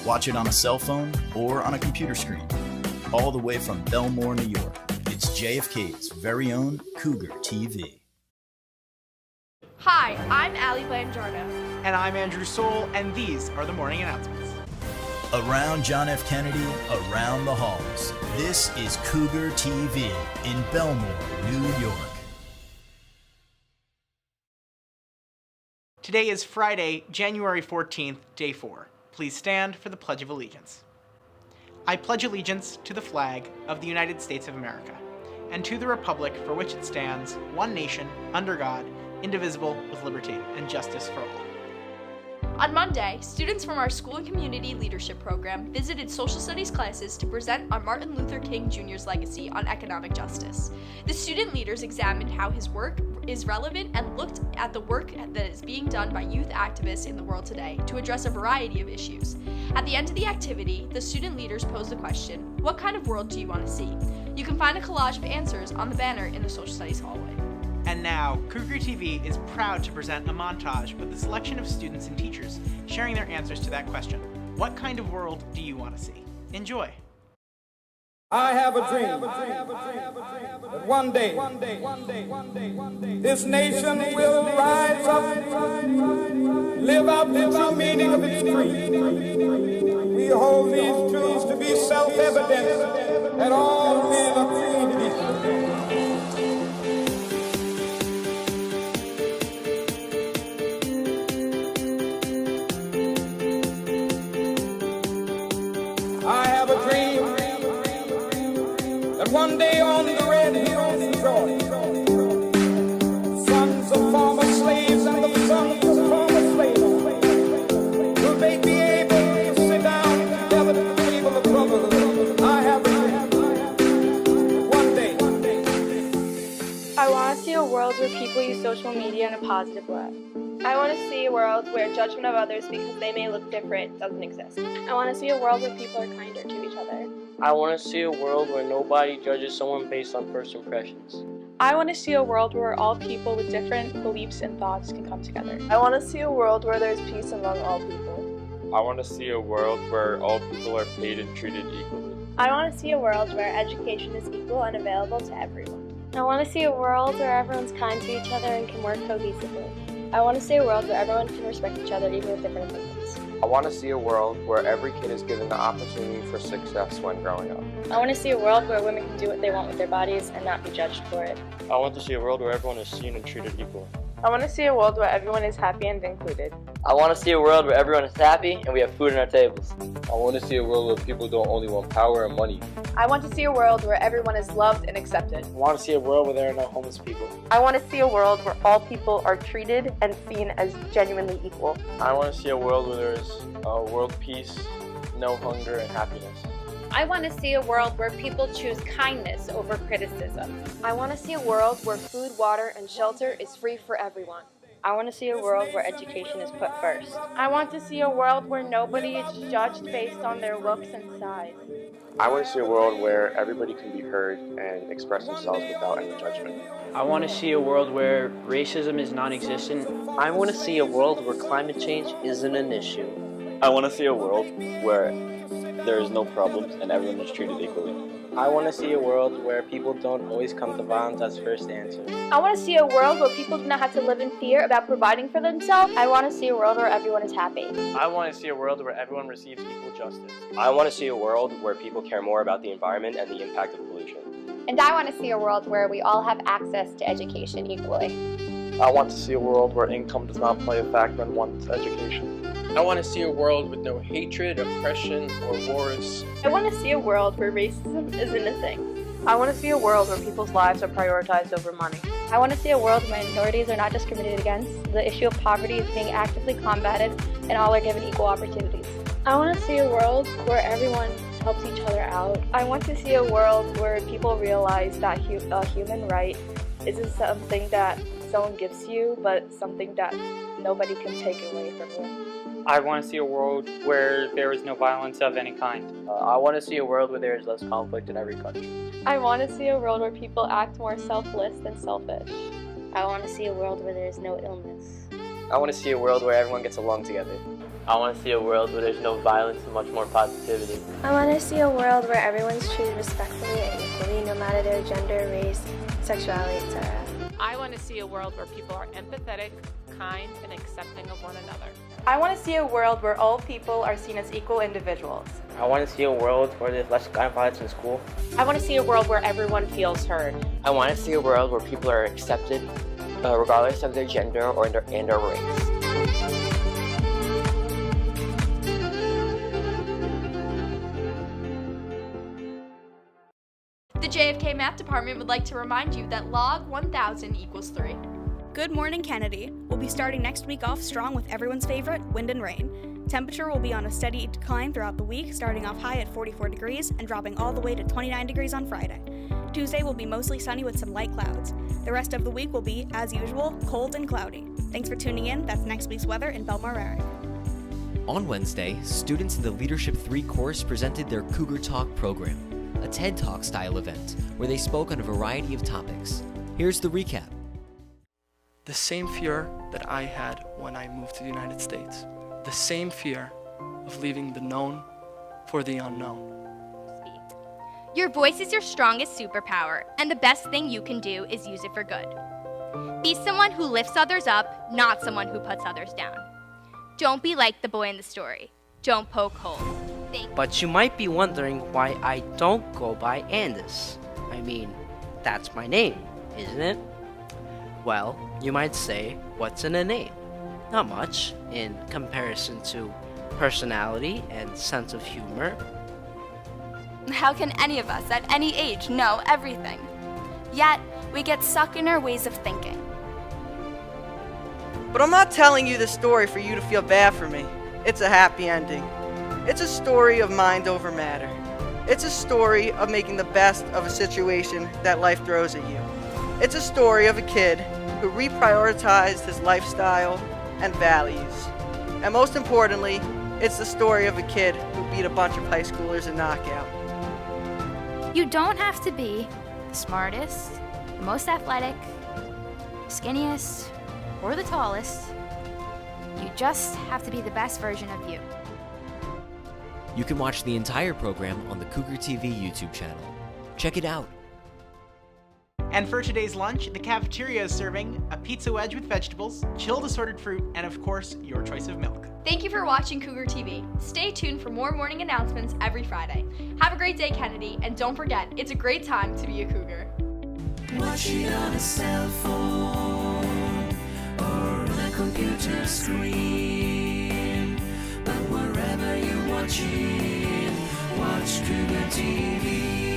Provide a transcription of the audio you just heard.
Watch it on a cell phone or on a computer screen. All the way from Belmore, New York, it's JFK's very own Cougar TV. Hi, I'm Allie Blangiardo. And I'm Andrew Soul, and these are the morning announcements. Around John F. Kennedy, around the halls. This is Cougar TV in Belmore, New York. Today is Friday, January 14th, day 4. Please stand for the Pledge of Allegiance. I pledge allegiance to the flag of the United States of America, and to the republic for which it stands, one nation, under God, indivisible, with liberty and justice for all. On Monday, students from our School and Community Leadership Program visited social studies classes to present on Martin Luther King Jr.'s legacy on economic justice. The student leaders examined how his work is relevant and looked at the work that is being done by youth activists in the world today to address a variety of issues. At the end of the activity, the student leaders posed the question, what kind of world do you want to see? You can find a collage of answers on the banner in the social studies hallway. And now, Cougar TV is proud to present a montage with a selection of students and teachers sharing their answers to that question. What kind of world do you want to see? Enjoy. I have a dream that one day this nation will rise up, live out the true meaning of its creed. We hold these truths to be self-evident that all men are created equal. I have a dream that one day on the red hills of Georgia, sons of former slaves and the sons of former slaves will they be able to sit down together at the table of brotherhood. I have a dream that one day. I want to see a world where people use social media in a positive way. I want to see a world where judgment of others because they may look different doesn't exist. I want to see a world where people are kinder to each other. I want to see a world where nobody judges someone based on first impressions. I want to see a world where all people with different beliefs and thoughts can come together. I want to see a world where there's peace among all people. I want to see a world where all people are paid and treated equally. I want to see a world where education is equal and available to everyone. I want to see a world where everyone's kind to each other and can work cohesively. I want to see a world where everyone can respect each other even with different opinions. I want to see a world where every kid is given the opportunity for success when growing up. I want to see a world where women can do what they want with their bodies and not be judged for it. I want to see a world where everyone is seen and treated equally. I want to see a world where everyone is happy and included. I want to see a world where everyone is happy and we have food on our tables. I want to see a world where people don't only want power and money. I want to see a world where everyone is loved and accepted. I want to see a world where there are no homeless people. I want to see a world where all people are treated and seen as genuinely equal. I want to see a world where there is world peace, no hunger, and happiness. I want to see a world where people choose kindness over criticism. I want to see a world where food, water, and shelter is free for everyone. I want to see a world where education is put first. I want to see a world where nobody is judged based on their looks and size. I want to see a world where everybody can be heard and express themselves without any judgment. I want to see a world where racism is non-existent. I want to see a world where climate change isn't an issue. I want to see a world where there is no problems and everyone is treated equally. I want to see a world where people don't always come to violence as first answer. I want to see a world where people do not have to live in fear about providing for themselves. I want to see a world where everyone is happy. I want to see a world where everyone receives equal justice. I want to see a world where people care more about the environment and the impact of pollution. And I want to see a world where we all have access to education equally. I want to see a world where income does not play a factor in one's education. I want to see a world with no hatred, oppression, or wars. I want to see a world where racism isn't a thing. I want to see a world where people's lives are prioritized over money. I want to see a world where minorities are not discriminated against, the issue of poverty is being actively combated, and all are given equal opportunities. I want to see a world where everyone helps each other out. I want to see a world where people realize that a human right isn't something that someone gives you, but something that nobody can take away from you. I want to see a world where there is no violence of any kind. I want to see a world where there is less conflict in every country. I want to see a world where people act more selfless than selfish. I want to see a world where there is no illness. I want to see a world where everyone gets along together. I want to see a world where there's no violence and much more positivity. I want to see a world where everyone's treated respectfully and equally, no matter their gender, race, sexuality, etc. I want to see a world where people are empathetic, kind, and accepting of one another. I want to see a world where all people are seen as equal individuals. I want to see a world where there's less gun violence in school. I want to see a world where everyone feels heard. I want to see a world where people are accepted regardless of their gender or their race. The JFK Math Department would like to remind you that log 1000 equals 3. Good Morning Kennedy will be starting next week off strong with everyone's favorite, wind and rain. Temperature will be on a steady decline throughout the week, starting off high at 44 degrees and dropping all the way to 29 degrees on Friday. Tuesday will be mostly sunny with some light clouds. The rest of the week will be, as usual, cold and cloudy. Thanks for tuning in. That's next week's weather in Belmar area. On Wednesday, students in the Leadership 3 course presented their Cougar Talk program, a TED Talk style event where they spoke on a variety of topics. Here's the recap. The same fear that I had when I moved to the United States. The same fear of leaving the known for the unknown. Your voice is your strongest superpower, and the best thing you can do is use it for good. Be someone who lifts others up, not someone who puts others down. Don't be like the boy in the story. Don't poke holes. But you might be wondering why I don't go by Andis. I mean, that's my name, isn't it? Well, you might say, what's in a name? Not much, in comparison to personality and sense of humor. How can any of us at any age know everything? Yet, we get stuck in our ways of thinking. But I'm not telling you this story for you to feel bad for me. It's a happy ending. It's a story of mind over matter. It's a story of making the best of a situation that life throws at you. It's a story of a kid who reprioritized his lifestyle and values. And most importantly, it's the story of a kid who beat a bunch of high schoolers in knockout. You don't have to be the smartest, the most athletic, skinniest, or the tallest. You just have to be the best version of you. You can watch the entire program on the Cougar TV YouTube channel. Check it out. And for today's lunch, the cafeteria is serving a pizza wedge with vegetables, chilled assorted fruit, and of course, your choice of milk. Thank you for watching Cougar TV. Stay tuned for more morning announcements every Friday. Have a great day, Kennedy, and don't forget, it's a great time to be a Cougar. Watch it on a cell phone or on a computer screen, but wherever you're watching, watch Cougar TV.